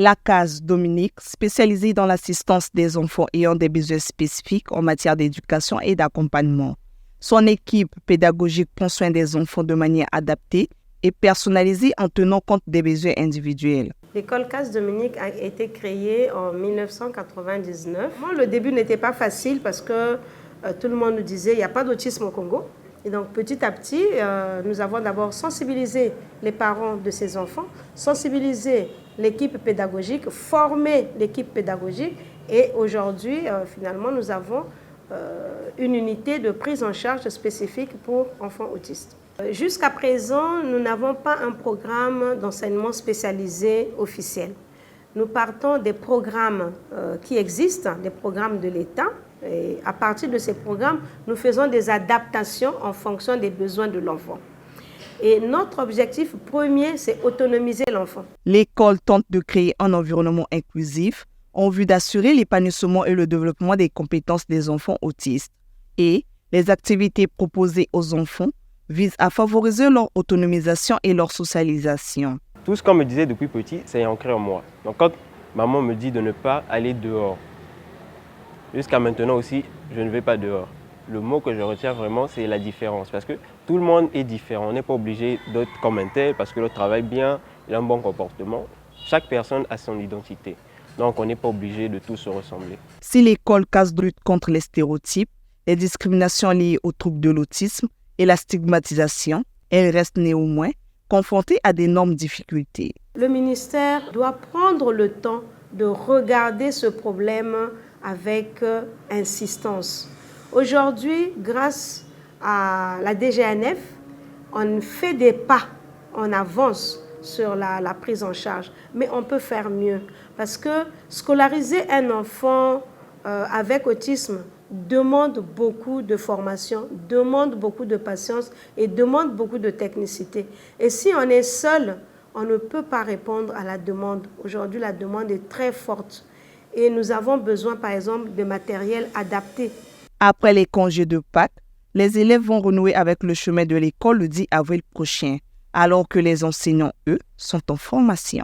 La case Dominique, spécialisée dans l'assistance des enfants ayant des besoins spécifiques en matière d'éducation et d'accompagnement. Son équipe pédagogique prend soin des enfants de manière adaptée et personnalisée en tenant compte des besoins individuels. L'école Case Dominique a été créée en 1999. Le début n'était pas facile parce que tout le monde nous disait qu'il n'y a pas d'autisme au Congo. Et donc petit à petit, nous avons d'abord sensibilisé les parents de ces enfants, sensibilisé l'équipe pédagogique, formé l'équipe pédagogique. Et aujourd'hui, finalement, nous avons une unité de prise en charge spécifique pour enfants autistes. Jusqu'à présent, nous n'avons pas un programme d'enseignement spécialisé officiel. Nous partons des programmes qui existent, des programmes de l'État. Et à partir de ces programmes, nous faisons des adaptations en fonction des besoins de l'enfant. Et notre objectif premier, c'est autonomiser l'enfant. L'école tente de créer un environnement inclusif en vue d'assurer l'épanouissement et le développement des compétences des enfants autistes. Et les activités proposées aux enfants visent à favoriser leur autonomisation et leur socialisation. Tout ce qu'on me disait depuis petit, c'est ancré en moi. Donc quand maman me dit de ne pas aller dehors, jusqu'à maintenant aussi, je ne vais pas dehors. Le mot que je retiens vraiment, c'est la différence. Parce que tout le monde est différent. On n'est pas obligé d'être comme un tel parce que l'autre travaille bien, il a un bon comportement. Chaque personne a son identité. Donc on n'est pas obligé de tous se ressembler. Si l'école Case lutte contre les stéréotypes, les discriminations liées aux troubles de l'autisme et la stigmatisation, elle reste néanmoins confrontée à d'énormes difficultés. Le ministère doit prendre le temps de regarder ce problème avec insistance. Aujourd'hui, grâce à la DGNF, on fait des pas, on avance sur la prise en charge, mais on peut faire mieux parce que scolariser un enfant avec autisme demande beaucoup de formation, demande beaucoup de patience et demande beaucoup de technicité. Et si on est seul, on ne peut pas répondre à la demande. Aujourd'hui, la demande est très forte. Et nous avons besoin, par exemple, de matériel adapté. Après les congés de Pâques, les élèves vont renouer avec le chemin de l'école le 10 avril prochain, alors que les enseignants, eux, sont en formation.